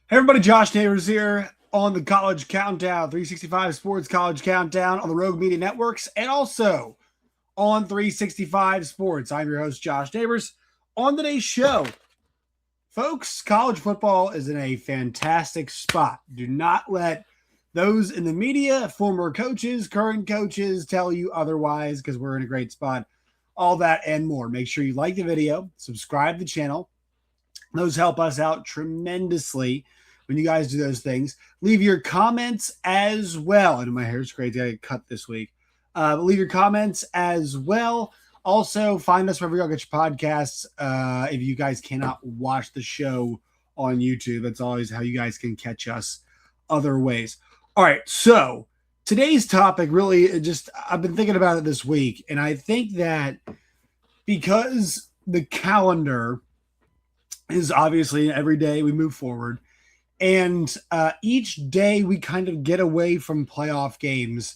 Hey everybody, Josh Neighbors here on the College Countdown, 365 Sports College Countdown on the Rogue Media Networks and also on 365 Sports. I'm your host, Josh Neighbors. On today's show, folks, college football is in a fantastic spot. Do not let those in the media, former coaches, current coaches, tell you otherwise because we're in a great spot. All that and more. Make sure you like the video, subscribe to the channel. Those help us out tremendously when you guys do those things. Leave your comments as well. And my hair's crazy. I got cut this week. Leave your comments as well. Also, find us wherever you get your podcasts. If you guys cannot watch the show on YouTube, that's always how you guys can catch us other ways. All right, so today's topic really just, I've been thinking about it this week, and I think that because the calendar is obviously every day we move forward, and each day we kind of get away from playoff games.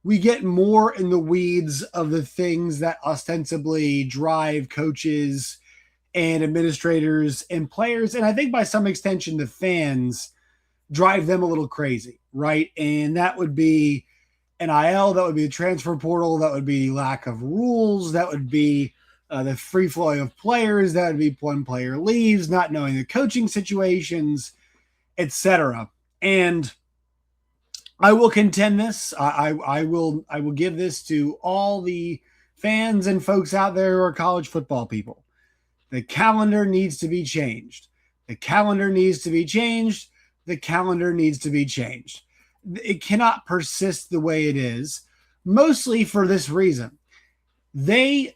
We get more in the weeds of the things that ostensibly drive coaches and administrators and players. And I think by some extension, the fans drive them a little crazy, right? And that would be NIL, that would be the transfer portal, that would be lack of rules, that would be the free flow of players, that would be one player leaves, not knowing the coaching situations, etc. And I will contend this. I will give this to all the fans and folks out there who are college football people. The calendar needs to be changed. The calendar needs to be changed. The calendar needs to be changed. It cannot persist the way it is, mostly for this reason. The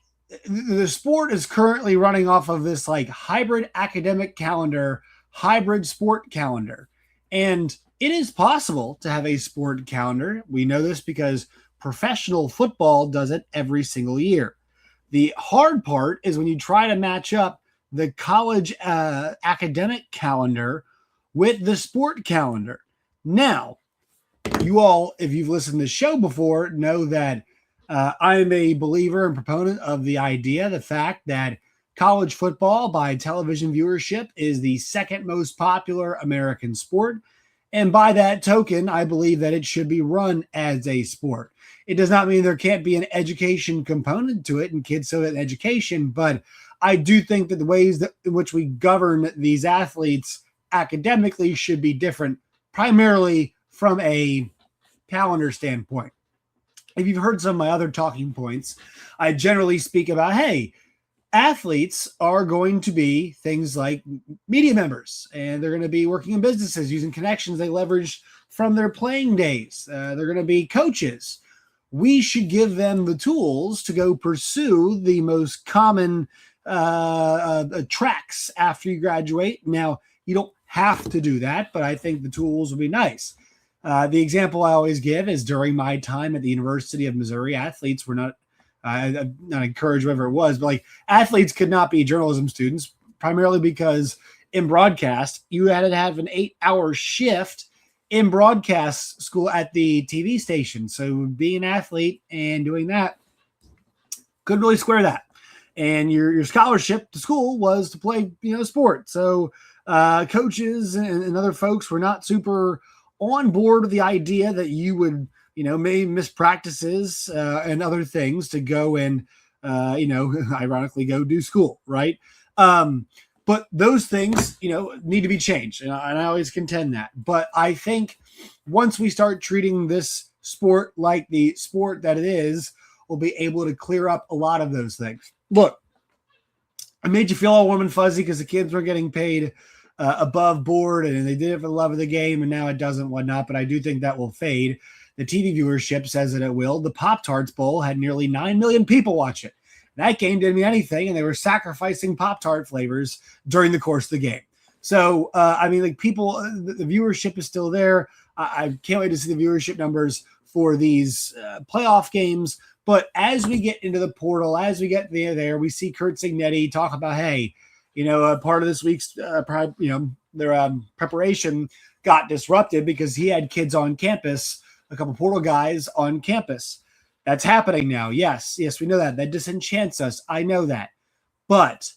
sport is currently running off of this like hybrid academic calendar, hybrid sport calendar. And it is possible to have a sport calendar. We know this because professional football does it every single year. The hard part is when you try to match up the college academic calendar with the sport calendar. Now, you all, if you've listened to the show before, know that I'm a believer and proponent of the idea, the fact that college football by television viewership is the second most popular American sport. And by that token, I believe that it should be run as a sport. It does not mean there can't be an education component to it and kids still get an education, but I do think that the ways that in which we govern these athletes academically should be different, primarily from a calendar standpoint. If you've heard some of my other talking points, I generally speak about, hey, athletes are going to be things like media members, and they're going to be working in businesses using connections they leveraged from their playing days. They're going to be coaches. We should give them the tools to go pursue the most common tracks after you graduate. Now, you don't have to do that, but I think the tools would be nice. The example I always give is during my time at the University of Missouri, athletes were not encouraged, whatever it was, but like athletes could not be journalism students, primarily because in broadcast, you had to have an 8-hour shift in broadcast school at the TV station. So being an athlete and doing that couldn't really square that. And your scholarship to school was to play, sport. So coaches and other folks were not super on board with the idea that you would, maybe miss practices and other things to go and, ironically go do school, right? But those things, need to be changed. And I always contend that. But I think once we start treating this sport like the sport that it is, we'll be able to clear up a lot of those things. Look, I made you feel all warm and fuzzy because the kids were getting paid above board and they did it for the love of the game, and now it doesn't, whatnot. But I do think that will fade. The TV viewership says that it will. The Pop-Tarts Bowl had nearly 9 million people watch it. That game didn't mean anything, and they were sacrificing Pop-Tart flavors during the course of the game. So, people, the viewership is still there. I can't wait to see the viewership numbers for these playoff games. But as we get into the portal, as we get there, we see Kurt Signetti talk about, hey, part of this week's, their preparation got disrupted because he had kids on campus, a couple portal guys on campus. That's happening now. Yes, we know that. That disenchants us. I know that. But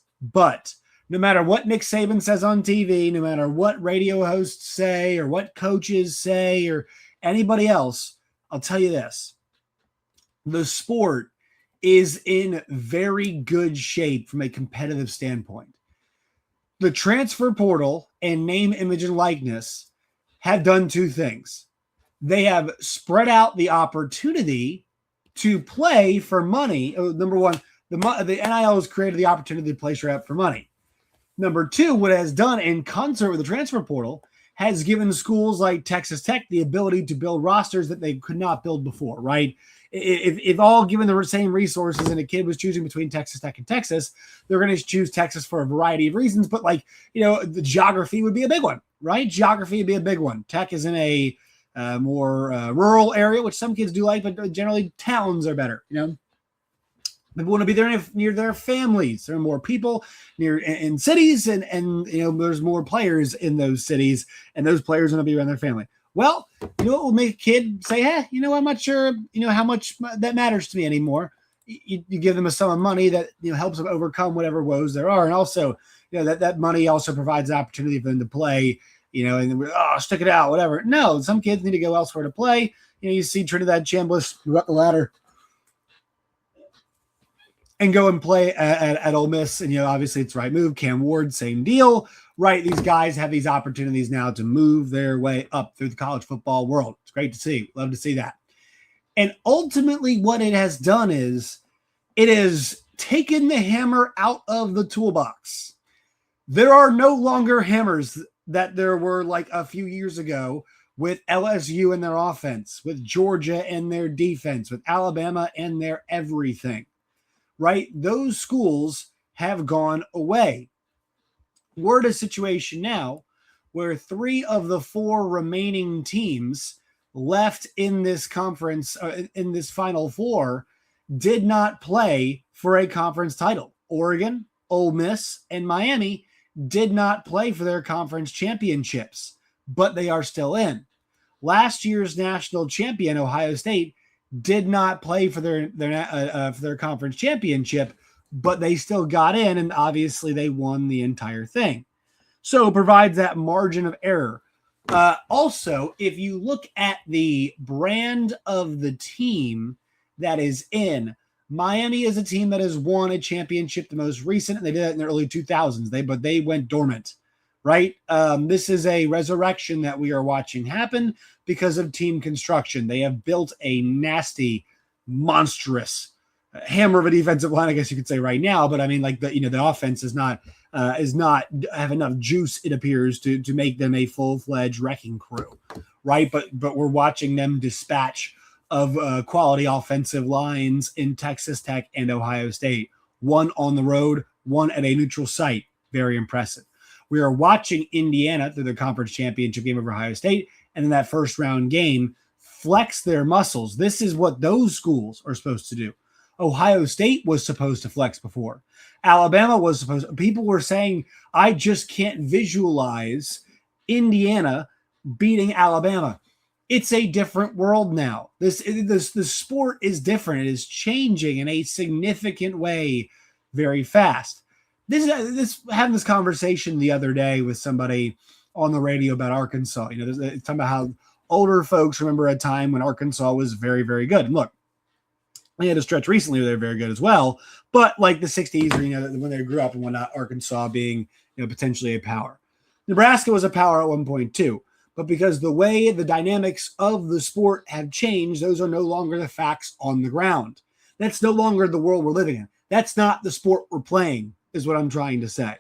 No matter what Nick Saban says on TV, no matter what radio hosts say or what coaches say or anybody else, I'll tell you this. The sport is in very good shape from a competitive standpoint. The transfer portal and name, image, and likeness have done two things. They have spread out the opportunity to play for money. Number one, the NIL has created the opportunity to play straight up for money. Number two, what it has done in concert with the transfer portal has given schools like Texas Tech the ability to build rosters that they could not build before, right? If all given the same resources and a kid was choosing between Texas Tech and Texas, they're going to choose Texas for a variety of reasons. But the geography would be a big one, right? Geography would be a big one. Tech is in a more rural area, which some kids do like, but generally towns are better, People want to be there near their families. There are more people near in cities, and there's more players in those cities, and those players want to be around their family. Well, what will make a kid say, "Hey, I'm not sure, how much that matters to me anymore." You give them a sum of money that helps them overcome whatever woes there are, and also that money also provides opportunity for them to play. And stick it out, whatever. No, some kids need to go elsewhere to play. You see Trinidad Chambliss go up the ladder and go and play at Ole Miss. And, obviously it's the right move. Cam Ward, same deal, right? These guys have these opportunities now to move their way up through the college football world. It's great to see. Love to see that. And ultimately what it has done is it has taken the hammer out of the toolbox. There are no longer hammers that there were like a few years ago with LSU and their offense, with Georgia and their defense, with Alabama and their everything. Right? Those schools have gone away. We're in a situation now where 3 of the 4 remaining teams left in this conference, in this Final Four, did not play for a conference title. Oregon, Ole Miss, and Miami did not play for their conference championships, but they are still in. Last year's national champion, Ohio State, did not play for their conference championship, but they still got in, and obviously they won the entire thing. So it provides that margin of error. Also, if you look at the brand of the team that is in, Miami is a team that has won a championship, the most recent, and they did that in the early 2000s. But they went dormant, right? This is a resurrection that we are watching happen because of team construction. They have built a nasty, monstrous hammer of a defensive line, I guess you could say right now. But I mean, the offense is not have enough juice, it appears, to make them a full-fledged wrecking crew, right? But we're watching them dispatch of quality offensive lines in Texas Tech and Ohio State. One on the road, one at a neutral site. Very impressive. We are watching Indiana through the conference championship game over Ohio State, and in that first round game, flex their muscles. This is what those schools are supposed to do. Ohio State was supposed to flex before. Alabama was supposed to. People were saying, I just can't visualize Indiana beating Alabama. It's a different world now. The sport is different. It is changing in a significant way very fast. Having this conversation the other day with somebody on the radio about Arkansas. It's talking about how older folks remember a time when Arkansas was very, very good. And look, they had a stretch recently where they were very good as well. But like the 60s, or, when they grew up and whatnot, Arkansas being potentially a power. Nebraska was a power at one point too. But because the way the dynamics of the sport have changed, those are no longer the facts on the ground. That's no longer the world we're living in. That's not the sport we're playing, is what I'm trying to say.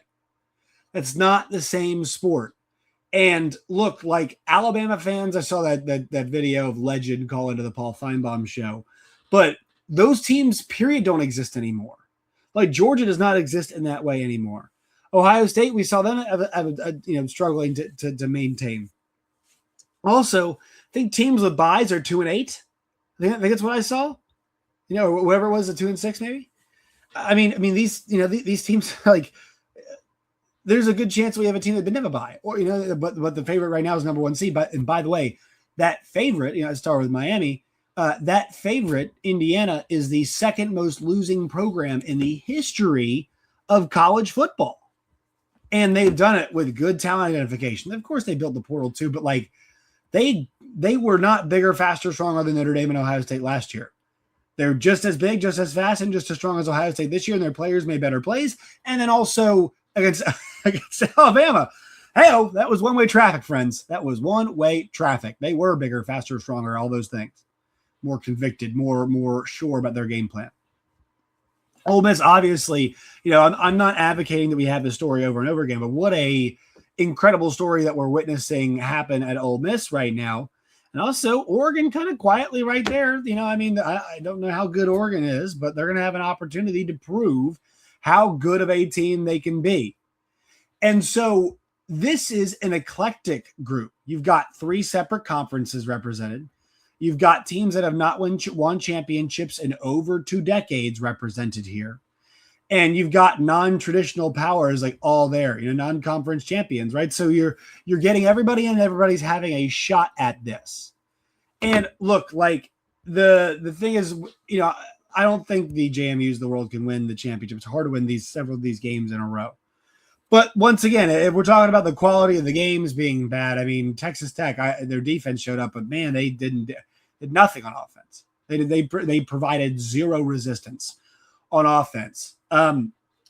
That's not the same sport. And look, like Alabama fans, I saw that video of Legend call into the Paul Feinbaum show. But those teams, period, don't exist anymore. Like Georgia does not exist in that way anymore. Ohio State, we saw them struggling to maintain. Also, I think teams with buys are 2-8. I think that's what I saw. Whoever it was, a 2-6 maybe. I mean these these teams, like, there's a good chance we have a team that didn't have a bye, or but the favorite right now is number 1 seed. But and by the way, that favorite, I start with Miami. That favorite, Indiana, is the second most losing program in the history of college football. And they've done it with good talent identification. Of course, they built the portal too, but like they were not bigger, faster, stronger than Notre Dame and Ohio State last year. They're just as big, just as fast, and just as strong as Ohio State this year, and their players made better plays. And then also against Alabama. Hey, that was one-way traffic, friends. That was one-way traffic. They were bigger, faster, stronger, all those things. More convicted, more sure about their game plan. Ole Miss, obviously, I'm not advocating that we have this story over and over again, but what a incredible story that we're witnessing happen at Ole Miss right now. And also Oregon kind of quietly right there. I don't know how good Oregon is, but they're going to have an opportunity to prove how good of a team they can be. And so this is an eclectic group. You've got 3 separate conferences represented. You've got teams that have not won championships in over 2 decades represented here. And you've got non-traditional powers like all there, non-conference champions, right? So you're getting everybody in, and everybody's having a shot at this. And look, like the thing is, I don't think the JMUs of the world can win the championship. It's hard to win several of these games in a row. But once again, if we're talking about the quality of the games being bad, I mean, Texas Tech, their defense showed up, but man, they did nothing on offense. They provided zero resistance on offense.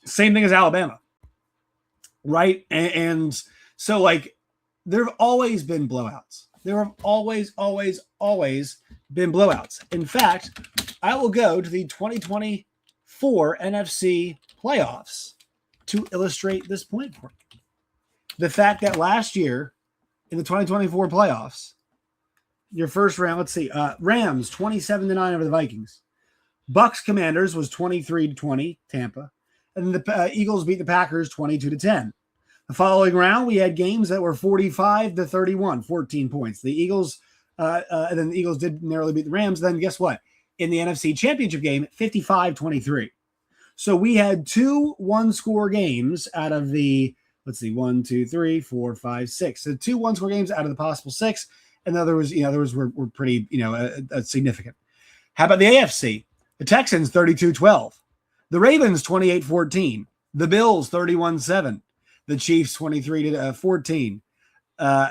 Same thing as Alabama, right? And so, like, there have always been blowouts. There have always been blowouts. In fact, I will go to the 2024 NFC playoffs to illustrate this point for you. The fact that last year in the 2024 playoffs, your first round, let's see, Rams 27-9 over the Vikings. Bucks Commanders was 23-20, Tampa. And the Eagles beat the Packers 22-10. The following round, we had games that were 45-31, 14 points. The Eagles, and then the Eagles did narrowly beat the Rams. Then guess what? In the NFC Championship game, 55-23. So we had 2 one-score games out of the, 1, 2, 3, 4, 5, 6. So 2 one-score games out of the possible 6. And the others were pretty, significant. How about the AFC? The Texans 32-12. The Ravens 28-14. The Bills 31-7. The Chiefs 23-14.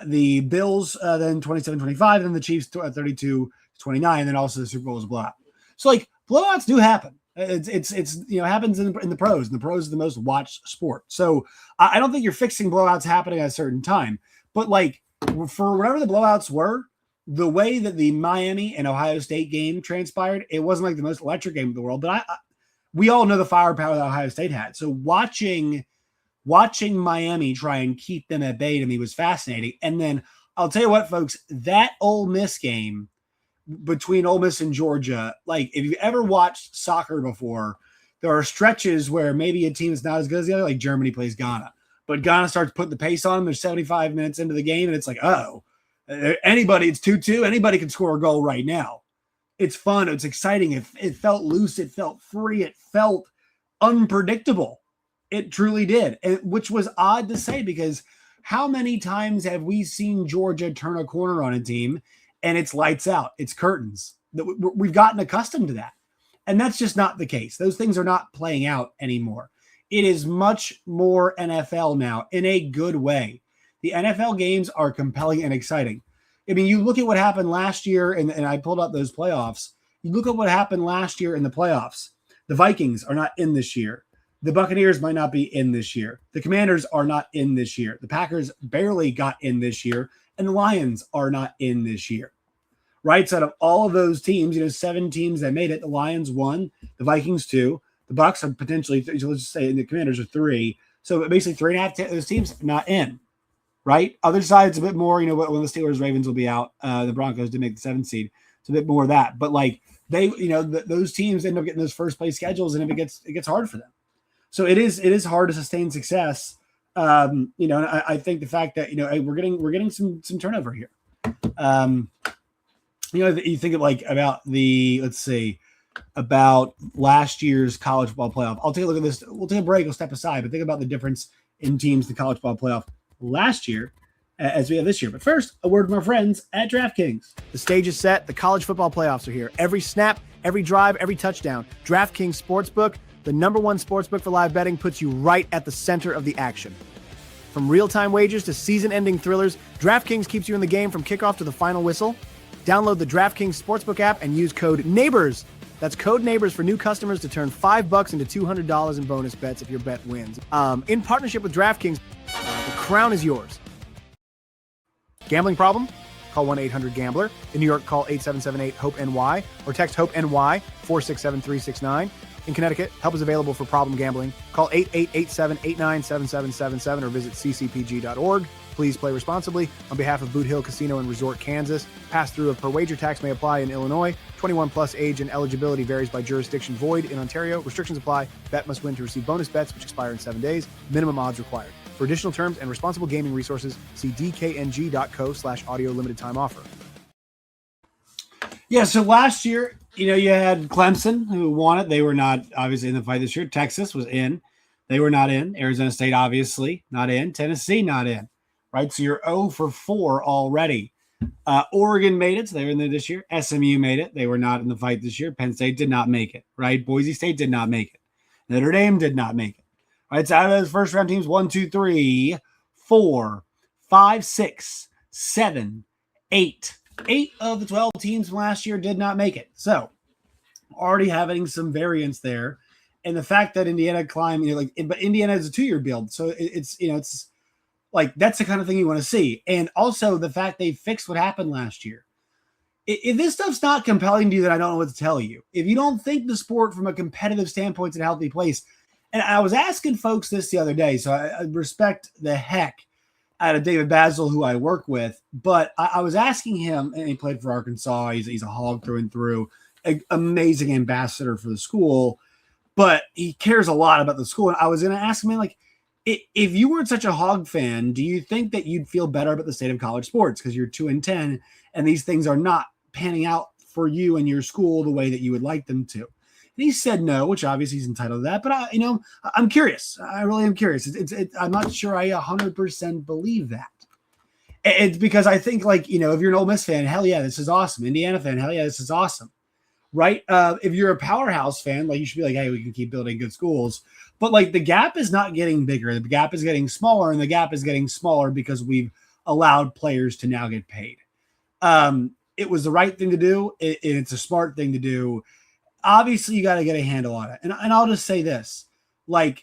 The Bills then 27-25. And the Chiefs 32-29. And then also the Super Bowl was a blowout. So like blowouts do happen. It's happens in the pros. And the pros are the most watched sport. So I don't think you're fixing blowouts happening at a certain time. But like for whatever the blowouts were, the way that the Miami and Ohio State game transpired, it wasn't like the most electric game in the world, but we all know the firepower that Ohio State had. So watching Miami try and keep them at bay to me was fascinating. And then I'll tell you what, folks, that Ole Miss game between Ole Miss and Georgia, like if you've ever watched soccer before, there are stretches where maybe a team is not as good as the other, like Germany plays Ghana, but Ghana starts putting the pace on them. They're 75 minutes into the game, and it's like, it's 2-2. Anybody can score a goal right now. It's fun. It's exciting. It felt loose. It felt free. It felt unpredictable. It truly did, which was odd to say because how many times have we seen Georgia turn a corner on a team and it's lights out? It's curtains. We've gotten accustomed to that. And that's just not the case. Those things are not playing out anymore. It is much more NFL now in a good way. The NFL games are compelling and exciting. I mean, you look at what happened last year, and I pulled up those playoffs. You look at what happened last year in the playoffs. The Vikings are not in this year. The Buccaneers might not be in this year. The Commanders are not in this year. The Packers barely got in this year, and the Lions are not in this year. Right? So out of all of those teams, 7 teams that made it, the Lions 1, the Vikings 2, the Bucs are potentially, let's just say the Commanders are 3. So basically 3.5 of those teams not in. Right? Other side's a bit more, when the Steelers, Ravens will be out. The Broncos did make the 7th seed. It's a bit more of that. But like they, those teams end up getting those first place schedules, and it gets hard for them. So it is hard to sustain success. And I think the fact that, we're getting some turnover here. You think of about about last year's college football playoff. I'll take a look at this. We'll take a break. We'll step aside, but think about the difference in teams in the college football playoff last year as we have this year. But first, a word from our friends at Draftkings. The stage is set. The college football playoffs are here. Every snap, every drive, every touchdown. Draftkings Sportsbook, the #1 sportsbook for live betting, puts you right at the center of the action. From real-time wagers to season-ending thrillers, DraftKings keeps you in the game from kickoff to the final whistle. Download the DraftKings Sportsbook app and use code NEIGHBORS. That's code NEIGHBORS for new customers to turn $5 into $200 in bonus bets if your bet wins. In partnership with DraftKings, the crown is yours. Gambling problem? Call 1-800-GAMBLER. In New York, call 8778-HOPE-NY or text HOPE-NY 467-369. In Connecticut, help is available for problem gambling. Call 8887-897777 or visit ccpg.org. Please play responsibly. On behalf of Boot Hill Casino and Resort, Kansas, pass-through of per wager tax may apply in Illinois. 21 plus age and eligibility varies by jurisdiction. Void in Ontario. Restrictions apply. Bet must win to receive bonus bets, which expire in 7 days. Minimum odds required. For additional terms and responsible gaming resources, see dkng.co/audio limited time offer. Yeah, so last year, you had Clemson who won it. They were not obviously in the fight this year. Texas was in. They were not in. Arizona State, obviously, not in. Tennessee, not in. Right? So you're 0 for 4 already. Oregon made it, so they were in there this year. SMU made it. They were not in the fight this year. Penn State did not make it. Right? Boise State did not make it. Notre Dame did not make it. Right? So out of those first round teams, 1, 2, 3, 4, 5, 6, 7, 8. 8 of the 12 teams from last year did not make it. So already having some variance there. And the fact that Indiana climbed, but Indiana is a 2-year build. So it's like, that's the kind of thing you want to see. And also the fact they fixed what happened last year. If this stuff's not compelling to you, then I don't know what to tell you. If you don't think the sport from a competitive standpoint is in a healthy place, and I was asking folks this the other day, so I respect the heck out of David Basil, who I work with, but I was asking him, and he played for Arkansas. He's a hog through and through, an amazing ambassador for the school, but he cares a lot about the school. And I was going to ask him, if you weren't such a hog fan, do you think that you'd feel better about the state of college sports because you're 2-10 and these things are not panning out for you and your school the way that you would like them to? And he said no, which obviously he's entitled to that. But I'm curious. I really am curious. I'm not sure I 100% believe that. It's because I think if you're an Ole Miss fan, hell yeah, this is awesome. Indiana fan, hell yeah, this is awesome. Right? If you're a powerhouse fan, you should be like, hey, we can keep building good schools. But the gap is not getting bigger. The gap is getting smaller, and the gap is getting smaller because we've allowed players to now get paid. It was the right thing to do. It's a smart thing to do. Obviously, you got to get a handle on it. And I'll just say this, the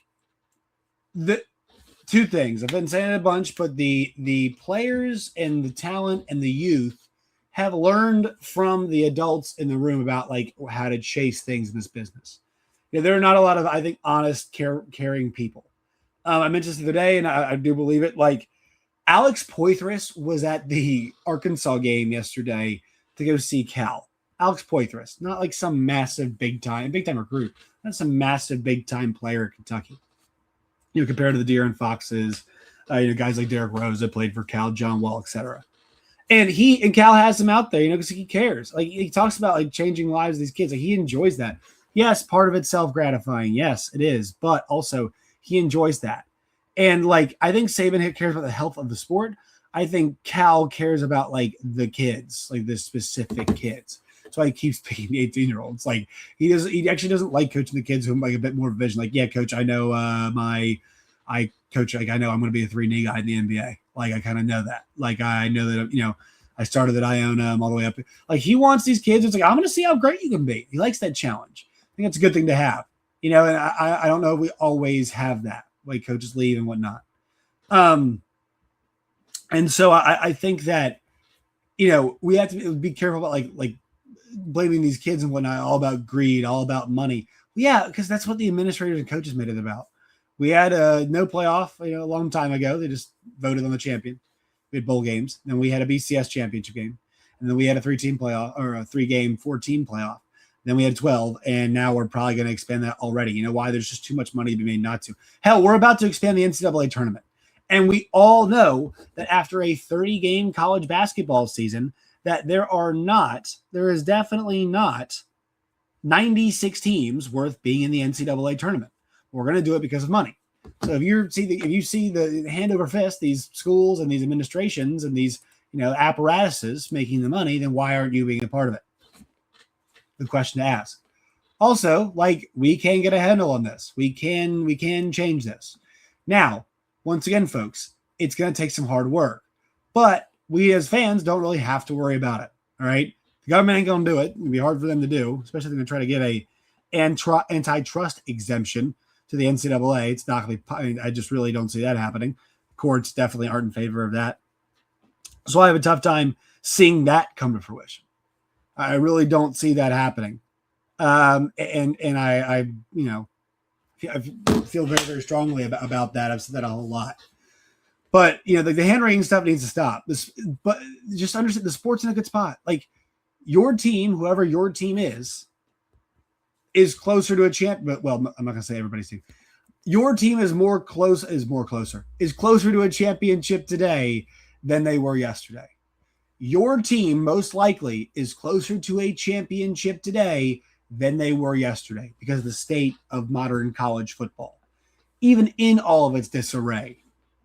two things. I've been saying it a bunch, but the players and the talent and the youth have learned from the adults in the room about how to chase things in this business. There are not a lot of, I think, honest, caring people. I mentioned this the other day, and I do believe it. Alex Poitras was at the Arkansas game yesterday to go see Cal. Alex Poitras, not some massive big time recruit, not some massive big time player at Kentucky. Compared to the De'Aaron Foxes, guys like Derrick Rose that played for Cal, John Wall, etc. And Cal has him out there, because he cares. He talks about changing lives of these kids. He enjoys that. Yes, part of it's self-gratifying. Yes, it is, but also he enjoys that. And I think Saban cares about the health of the sport. I think Cal cares about the kids, the specific kids. So he keeps picking the 18-year-olds. He actually doesn't like coaching the kids who have a bit more vision. Yeah, coach, I know I know I'm going to be a 3-knee guy in the NBA. I kind of know that. I know that, I started at Iona all the way up. He wants these kids. It's I'm going to see how great you can be. He likes that challenge. I think it's a good thing to have, and I don't know if we always have that, coaches leave and whatnot. And so I think that, we have to be careful about blaming these kids and whatnot, all about greed, all about money. Yeah, because that's what the administrators and coaches made it about. We had no playoff, a long time ago. They just voted on the champion. We had bowl games. Then we had a BCS championship game. And then we had a 3-team playoff, or a 3-game, 4-team playoff. Then we had 12, and now we're probably going to expand that already. You know why? There's just too much money to be made not to. Hell, we're about to expand the NCAA tournament. And we all know that after a 30-game college basketball season, that there is definitely not 96 teams worth being in the NCAA tournament. We're going to do it because of money. So if you see the hand over fist, these schools and these administrations and these apparatuses making the money, then why aren't you being a part of it? Good question to ask. Also, we can get a handle on this. We can change this. Now, once again, folks, it's going to take some hard work. But we as fans don't really have to worry about it. All right. The government ain't going to do it. It'll be hard for them to do, especially if they're going to try to get a antitrust exemption to the NCAA. It's not going to be, I mean, I just really don't see that happening. Courts definitely aren't in favor of that. So I have a tough time seeing that come to fruition. I really don't see that happening. And I feel very, very strongly about that. I've said that a whole lot. But, the hand wringing stuff needs to stop. But just understand the sport's in a good spot. Like, your team, whoever your team is closer to a champ. But, well, I'm not going to say everybody's team. Your team is closer to a championship today than they were yesterday. Your team most likely is closer to a championship today than they were yesterday because of the state of modern college football. Even in all of its disarray,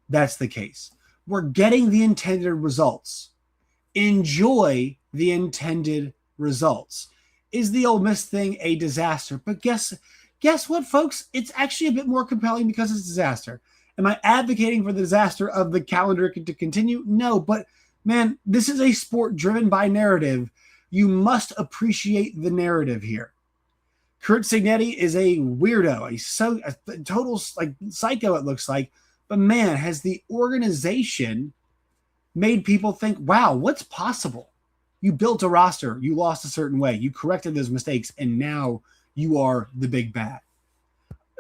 that's the case. We're getting the intended results. Enjoy the intended results. Is the Ole Miss thing a disaster? But guess what, folks? It's actually a bit more compelling because it's a disaster. Am I advocating for the disaster of the calendar to continue? No, but man, this is a sport driven by narrative. You must appreciate the narrative here. Curt Cignetti is a weirdo, a total psycho, it looks like. But man, has the organization made people think, wow, what's possible? You built a roster, you lost a certain way, you corrected those mistakes, and now you are the big bad.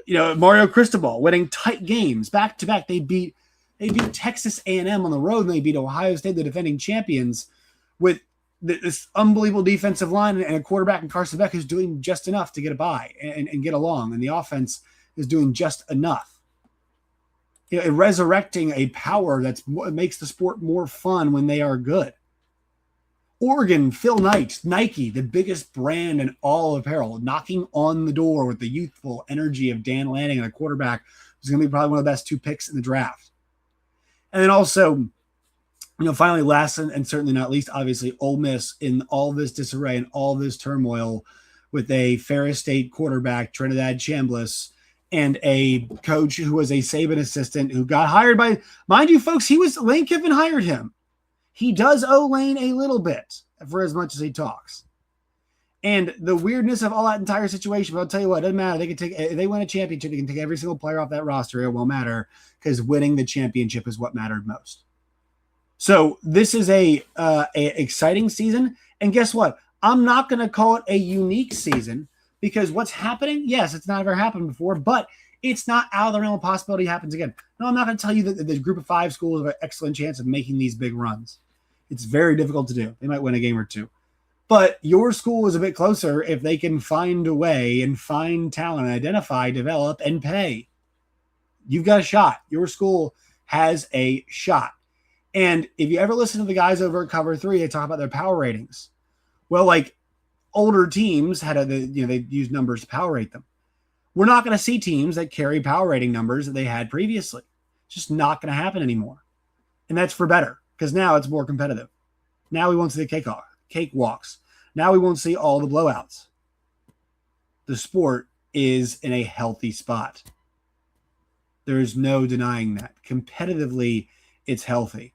Mario Cristobal winning tight games back to back. They beat Texas A&M on the road, and they beat Ohio State, the defending champions, with this unbelievable defensive line and a quarterback in Carson Beck who's doing just enough to get by and get along, and the offense is doing just enough. Resurrecting a power that makes the sport more fun when they are good. Oregon, Phil Knight, Nike, the biggest brand in all apparel, knocking on the door with the youthful energy of Dan Lanning and a quarterback who's going to be probably one of the best 2 picks in the draft. And then also, finally, last and certainly not least, obviously, Ole Miss in all this disarray and all this turmoil with a Ferris State quarterback, Trinidad Chambliss, and a coach who was a Saban assistant who got hired by, mind you, folks, Lane Kiffin hired him. He does owe Lane a little bit for as much as he talks. And the weirdness of all that entire situation, but I'll tell you what, it doesn't matter. If they win a championship, they can take every single player off that roster. It won't matter because winning the championship is what mattered most. So this is a exciting season. And guess what? I'm not going to call it a unique season because what's happening, yes, it's not ever happened before, but it's not out of the realm of possibility it happens again. No, I'm not going to tell you that the group of 5 schools have an excellent chance of making these big runs. It's very difficult to do. They might win a game or 2. But your school is a bit closer if they can find a way and find talent, identify, develop, and pay. You've got a shot. Your school has a shot. And if you ever listen to the guys over at Cover 3, they talk about their power ratings. Well, older teams they use numbers to power rate them. We're not going to see teams that carry power rating numbers that they had previously. It's just not going to happen anymore. And that's for better because now it's more competitive. Now we won't see the cakewalks. Now we won't see all the blowouts. The sport is in a healthy spot. There is no denying that. Competitively, it's healthy.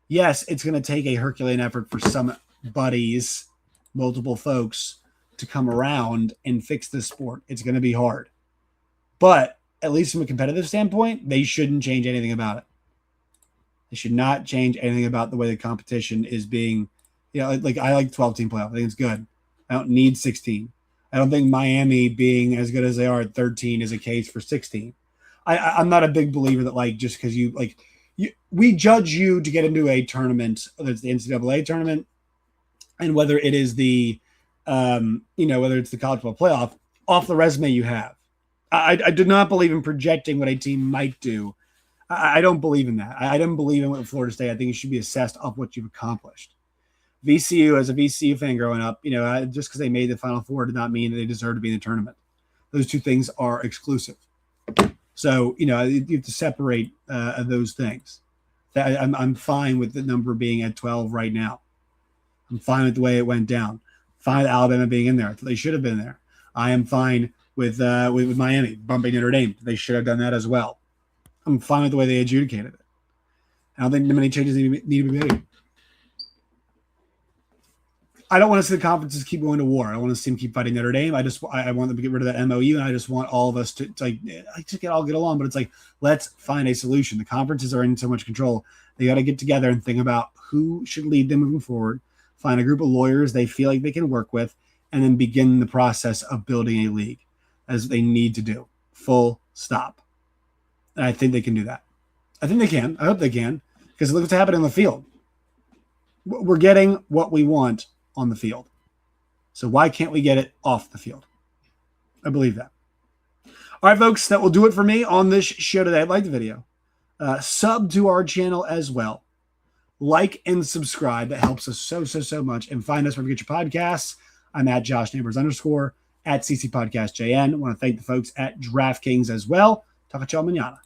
Yes, it's going to take a Herculean effort for some buddies, multiple folks, to come around and fix this sport. It's going to be hard. But at least from a competitive standpoint, they shouldn't change anything about it. They should not change anything about the way the competition is being, I like 12-team playoff. I think it's good. I don't need 16. I don't think Miami being as good as they are at 13 is a case for 16. I'm not a big believer that just because we judge you to get into a tournament, whether it's the NCAA tournament and whether it is the whether it's the college football playoff, off the resume you have. I do not believe in projecting what a team might do. I don't believe in that. I don't believe in what Florida State. I think it should be assessed off what you've accomplished. VCU, as a VCU fan growing up, just because they made the Final Four did not mean that they deserve to be in the tournament. Those two things are exclusive. So, you have to separate those things. I'm fine with the number being at 12 right now. I'm fine with the way it went down. Fine with Alabama being in there. They should have been there. I am fine with Miami bumping Notre Dame. They should have done that as well. I'm fine with the way they adjudicated it. I don't think many changes need to be made. I don't want to see the conferences keep going to war. I don't want to see them keep fighting Notre Dame. I want them to get rid of that MOU, and I just want all of us to all get along. But it's like, let's find a solution. The conferences are in so much control. They got to get together and think about who should lead them moving forward. Find a group of lawyers they feel like they can work with, and then begin the process of building a league, as they need to do. Full stop. And I think they can do that. I think they can. I hope they can, because look what's happening on the field. We're getting what we want on the field. So why can't we get it off the field? I believe that. All right, folks, that will do it for me on this show today. Like the video. Sub to our channel as well. Like and subscribe. That helps us so much. And find us wherever you get your podcasts. I'm at Josh Neighbors _ at CC Podcast JN. I want to thank the folks at DraftKings as well. Talk to y'all mañana.